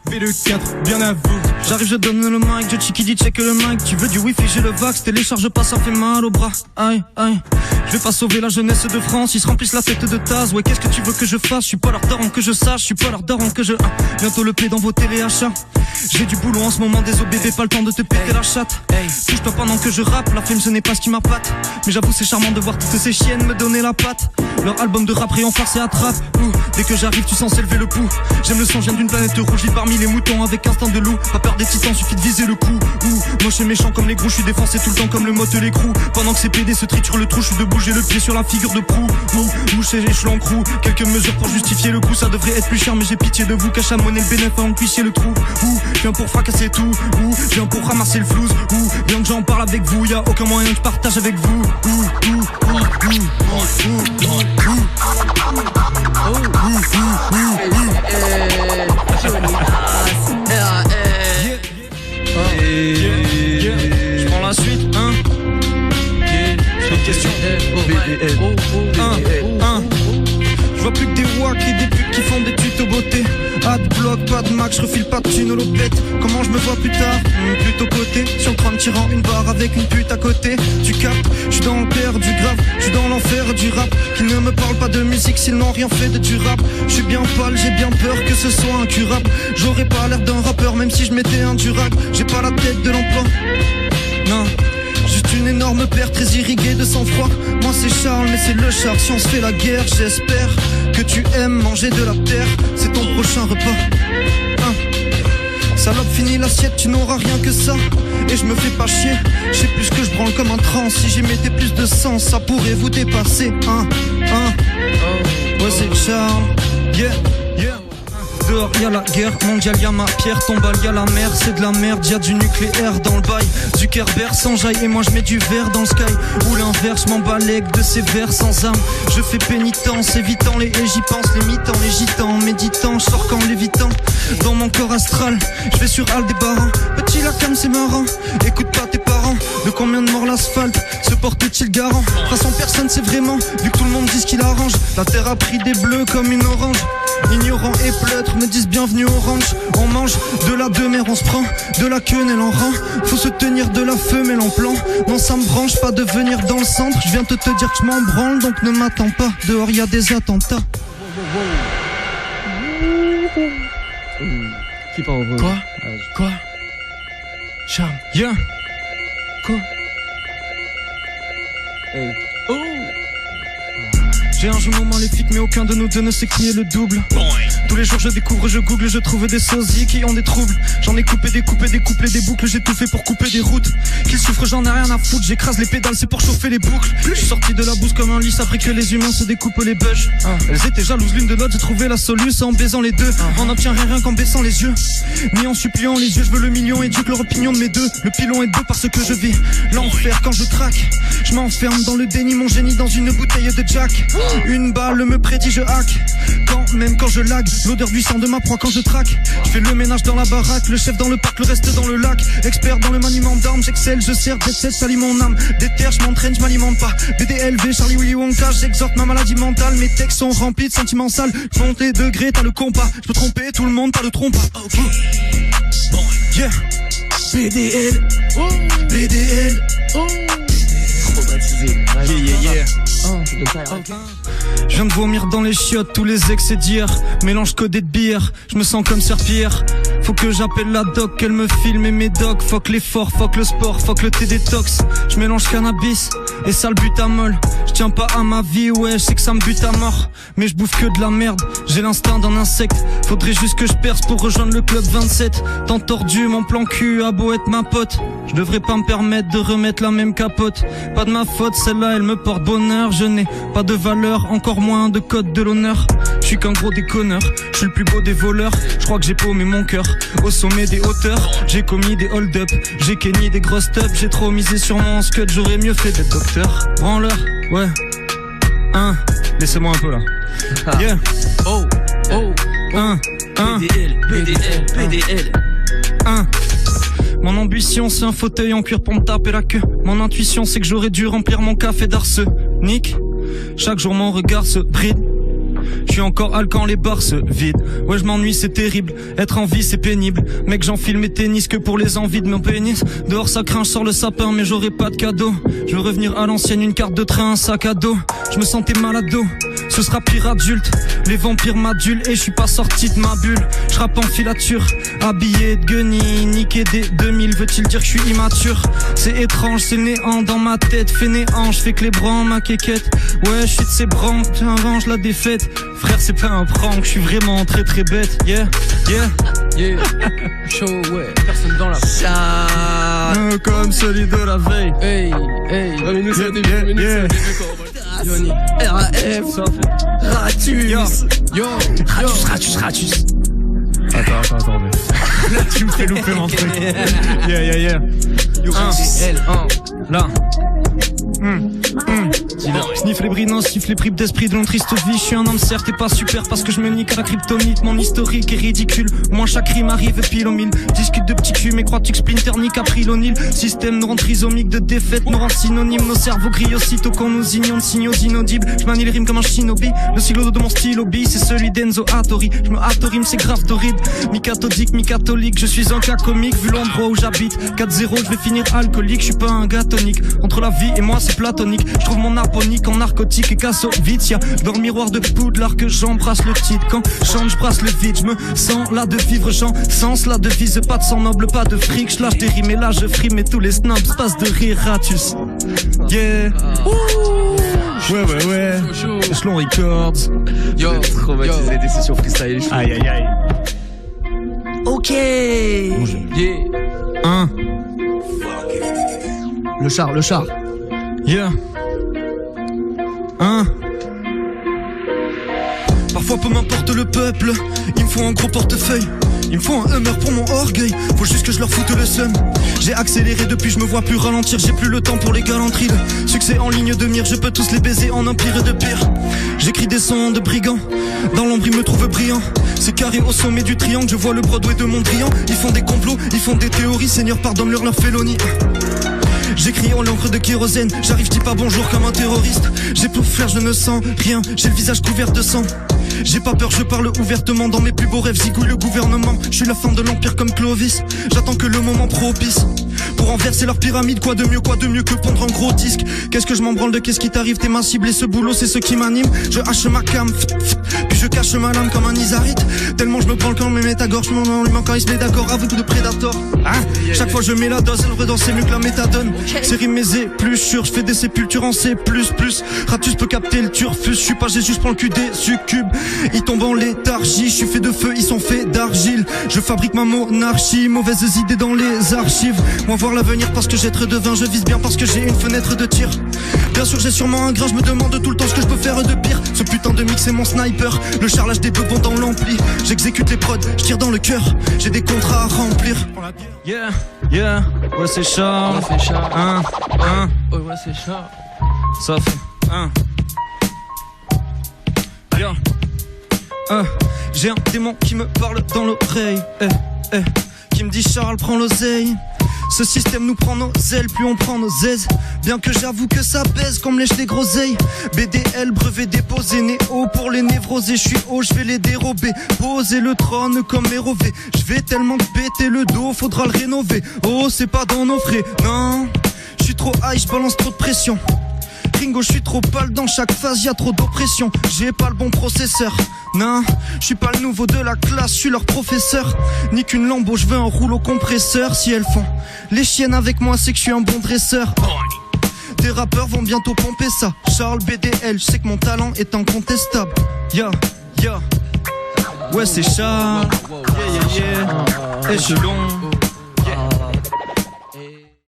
B4, bien à vous. J'arrive, je donne le mic, je check check le mic. Tu veux du wifi, j'ai le vax, télécharge pas, ça fait mal au bras. Aïe, aïe. Je vais pas sauver la jeunesse de France, ils se remplissent la tête de tasse. Ouais, qu'est-ce que tu veux que je fasse? Je suis pas leur daron que je sache, je suis pas leur daron que je... Bientôt le play dans vos téléachats. J'ai du boulot en ce moment, désolé bébé, pas le temps de te péter la chatte. Touche-toi pendant que je rappe, la fame ce n'est pas ce qui m'appâte. Mais j'avoue c'est charmant de voir toutes ces chiennes me donner la patte. Leur album de rap rayon farce et attrape. Dès que j'arrive tu sens s'élever le pouls. J'aime le son, j'aime d'une planète rouge, vis parmi les moutons avec instinct de loup. Pas peur des titans, suffit de viser le coup. Moche et méchant comme les gros, je suis défoncé tout le temps comme le motte l'écrou. Pendant que ces PD se triturent le trou, je suis debout, j'ai le pied sur la figure de proue. Mouche et échelon crou, quelques mesures pour justifier le coup. Ça devrait être plus cher mais j'ai pitié de vous. Cache à monnaie le bénéfice, en cuissier le trou. Viens pour fracasser tout, viens pour ramasser le flouze. Bien que j'en parle avec vous, y'a aucun moyen que je partage avec vous. Je prends la suite, hein. J'ai une question. Je vois plus que des wacks et des putes qui font des tutos beauté. Adblock, pas de max, je refile pas de thunes au lopette. Comment je me vois plus tard? Plutôt côté, sur le train de tirant une barre avec une pute à côté. Tu captes, je suis dans le père du grave, je suis dans l'enfer du rap. Qui ne me parle pas de musique s'ils n'ont rien fait de du rap. Je suis bien pâle, j'ai bien peur que ce soit incurable. J'aurais pas l'air d'un rappeur même si je mettais un durac. J'ai pas la tête de l'emploi, non. Juste une énorme paire très irriguée de sang-froid. Moi c'est Charles mais c'est le Charles. Si on se fait la guerre j'espère que tu aimes manger de la terre. C'est ton prochain repas, hein. Salope fini l'assiette, tu n'auras rien que ça. Et je me fais pas chier, je sais plus que je branle comme un trans. Si j'y mettais plus de sens ça pourrait vous dépasser, hein. Ouais c'est Charles, yeah. Dehors y'a la guerre mondiale, y'a ma pierre tombale, y'a la mer, c'est de la merde, y'a du nucléaire dans le bail. Zuckerberg s'enjaille et moi je mets du verre dans le sky. Ou l'inverse, je m'embalègue de ces vers sans âme. Je fais pénitence, évitant les et j'y pense, les mitans, les gitans, méditant, je sors quand lévitant. Dans mon corps astral, je vais sur Aldébaran. Petit la cam c'est marrant, écoute pas tes parents. De combien de morts l'asphalte se porte-t-il garant? 300 personnes c'est vraiment, vu que tout le monde dit ce qu'il arrange. La terre a pris des bleus comme une orange. Ignorants et pleutres me disent bienvenue au ranch. On mange de la demeure, on se prend de la quenelle en rang. Faut se tenir de la femelle en plan. Non ça me branche pas de venir dans le centre. Je viens te dire que je m'en branle donc ne m'attends pas. Dehors y a des attentats. Quoi Charme. Yeah. Quoi? Hey. Oh. J'ai un genou maléfique mais aucun de nous deux ne sait qui est le double. Tous les jours je découvre, je google, je trouve des sosies qui ont des troubles. J'en ai coupé, découpé, découplé des boucles. J'ai tout fait pour couper des routes. Qu'ils souffrent j'en ai rien à foutre. J'écrase les pédales c'est pour chauffer les boucles. Je suis sorti de la bouse comme un lys après que les humains se découpent les bugs. Elles étaient jalouses l'une de l'autre, j'ai trouvé la solution en baisant les deux. On n'obtient rien qu'en baissant les yeux, ni en suppliant les yeux. Je veux le million et Dieu que leur opinion de mes deux. Le pilon est deux parce que je vis l'enfer quand je craque. Je m'enferme dans le déni, mon génie dans une bouteille de Jack. Une balle me prédit, je hack. Même quand je lag, l'odeur du sang de ma proie quand je traque. Je fais le ménage dans la baraque, le chef dans le parc, le reste dans le lac. Expert dans le maniement d'armes, j'excelle, je sers, j'essaie, salis mon âme. Déterre, je m'entraîne, je m'alimente pas. BDLV, Charlie Willy Wonka, j'exhorte ma maladie mentale. Mes textes sont remplis de sentiments sales. Je monte les degrés, t'as le compas. Je peux tromper tout le monde, t'as le trompe pas. Ok. Bon, yeah. BDL. Oh. BDL. Oh. Traumatisé. Yeah. Je viens de vomir dans les chiottes tous les excès d'hier. Mélange codé de bière, je me sens comme Sir Pierre. Faut que j'appelle la doc, qu'elle me filme et mes docs. Fuck l'effort, fuck le sport, fuck le thé détox. Je mélange cannabis et sale butamol. Je tiens pas à ma vie, ouais, je sais que ça me bute à mort. Mais je bouffe que de la merde, j'ai l'instinct d'un insecte. Faudrait juste que je perce pour rejoindre le club 27. Tant tordu, mon plan cul a beau être ma pote. Je devrais pas me permettre de remettre la même capote. Pas de ma faute, celle-là elle me porte bonheur. Je n'ai pas de valeur, encore moins de code de l'honneur. Je suis qu'un gros déconneur, je suis le plus beau des voleurs. Je crois que j'ai paumé mon cœur au sommet des hauteurs. J'ai commis des hold-up, j'ai kenny des grosses tubs. J'ai trop misé sur mon scud, j'aurais mieux fait d'être docteur. Branleur, ouais. Laissez-moi un peu là. Yeah. BDL. Mon ambition c'est un fauteuil en cuir pour me taper la queue. Mon intuition c'est que j'aurais dû remplir mon café d'arsenic. Chaque jour mon regard se bride. Je suis encore hal quand les bars se vident. Ouais, je m'ennuie, c'est terrible. Être en vie, c'est pénible. Mec, j'enfile mes tennis que pour les envies de mon pénis. Dehors, ça craint, je sors le sapin, mais j'aurai pas de cadeau. Je veux revenir à l'ancienne, une carte de train, un sac à dos. Je me sentais malado. Ce sera pire adulte. Les vampires m'adulent et je suis pas sorti de ma bulle. Je rappe en filature, habillé de guenilles, niqué des 2000. Veut-il dire que je suis immature? C'est étrange, c'est néant dans ma tête. Fainéant, je fais que les brancs, ma quéquette. Ouais, je suis de ces branques, tu invenges la défaite. Frère, c'est pas un prank, je suis vraiment très très bête. Yeah, yeah, yeah. Chaud, ouais, personne dans la salle. Comme celui de la veille. Hey, hey, nous c'est des vieux, Yoni, RAF, Ratus, yo, Ratus. Attends, mais. Là, tu me fais louper mon truc. Yeah. Là. Sniff les bris, non, siffle les bribes d'esprit de mon triste vie. Je suis un homme certes et pas super parce que je me nique à la kryptonite. Mon historique est ridicule, moi chaque rime arrive pile au mille. Discute de petits culs mais crois-tu que Splinter nique April O'Neil? Système nous rend trisomique de défaite, nous rend synonyme. Nos cerveaux grillent aussitôt qu'on nous ignore, signaux inaudibles. Je manie les rimes comme un shinobi. Le silo de mon stylo B, c'est celui d'Enzo Hattori. Je me hâte au rime, c'est grave torride. Mi-cathodique, mi-catholique, je suis un cas comique. Vu l'endroit où j'habite, 4-0, je vais finir alcoolique. Je suis pas un gars tonique, entre la vie et moi c'est platonique. Je trouve mon aponique en narcotique et Kassovitz. Y'a dans le miroir de Poudlard que j'embrasse le titre. Quand je chante, je brasse le vide. Je me sens là de vivre, j'en sens la devise. Pas de sang noble, pas de fric. Je lâche des rimes et là je frime et tous les snobs passent de rire. Ratus. Yeah. Ouais. Échelon Records. Yo, traumatisé des sessions freestyle. Aïe. Ok. Yeah. Le char. Yeah. Parfois peu m'importe le peuple, il me faut un gros portefeuille. Il me faut un Hummer pour mon orgueil, faut juste que je leur foute le seum. J'ai accéléré depuis, je me vois plus ralentir. J'ai plus le temps pour les galanteries. Le succès en ligne de mire, je peux tous les baiser en un pire et de pire. J'écris des sons de brigands, dans l'ombre ils me trouvent brillant. C'est carré au sommet du triangle, je vois le Broadway de Mondrian. Ils font des complots, ils font des théories, Seigneur pardonne-leur leur félonie. J'écris en l'encre de kérosène, j'arrive, je dis pas bonjour comme un terroriste. J'ai pour faire, je ne sens rien, j'ai le visage couvert de sang. J'ai pas peur, je parle ouvertement, dans mes plus beaux rêves zigouille le gouvernement. Je suis la fin de l'empire comme Clovis, j'attends que le moment propice pour renverser leur pyramide. Quoi de mieux que pondre un gros disque. Qu'est-ce que je m'en branle de qu'est-ce qui t'arrive, t'es ma cible et ce boulot c'est ce qui m'anime. Je hache ma cam, puis je cache ma lame comme un isarite. Tellement je me branle quand me met à gorge, mon enlèvement quand il se met d'accord avec de Predator. Chaque fois je mets la dose, elle redance, c'est mieux que la méthadone. C'est rime mes épluchures, je fais des sépultures en C++. Ratus peut capter le turfus, je suis pas Jésus, je prends le cul des succubes. Ils tombent en léthargie, je suis fait de feu, ils sont faits d'argile. Je fabrique ma monarchie, mauvaises idées dans les archives. Moi voir l'avenir parce que j'ai très de vin, je vise bien parce que j'ai une fenêtre de tir. Bien sûr j'ai sûrement un grain, je me demande tout le temps ce que je peux faire de pire. Ce putain de mix c'est mon sniper, le charlage des bebons dans l'ampli. J'exécute les prods, je tire dans le cœur, j'ai des contrats à remplir. Yeah, ouais c'est Charles. Ouais c'est Charles. Ouais c'est Charles. Ça fait Yeah. J'ai un démon qui me parle dans l'oreille, qui me dit Charles prends l'oseille. Ce système nous prend nos ailes, plus on prend nos aises. Bien que j'avoue que ça pèse comme lèche des groseilles. BDL, brevet déposé, néo pour les névrosés. Je suis haut, je vais les dérober. Poser le trône comme Mérové. Je vais tellement péter le dos, faudra le rénover. Oh, c'est pas dans nos frais, non. Je suis trop high, je balance trop de pression. Ringo, je suis trop pâle, dans chaque phase y'a trop d'oppression. J'ai pas le bon processeur, non, je suis pas le nouveau de la classe, je suis leur professeur. Ni qu'une lambeau, je veux un rouleau compresseur. Si elles font les chiennes avec moi, c'est que je suis un bon dresseur. Des rappeurs vont bientôt pomper ça. Charles BDL, je sais que mon talent est incontestable. Yeah, ouais c'est Charles. Yeah, échelon.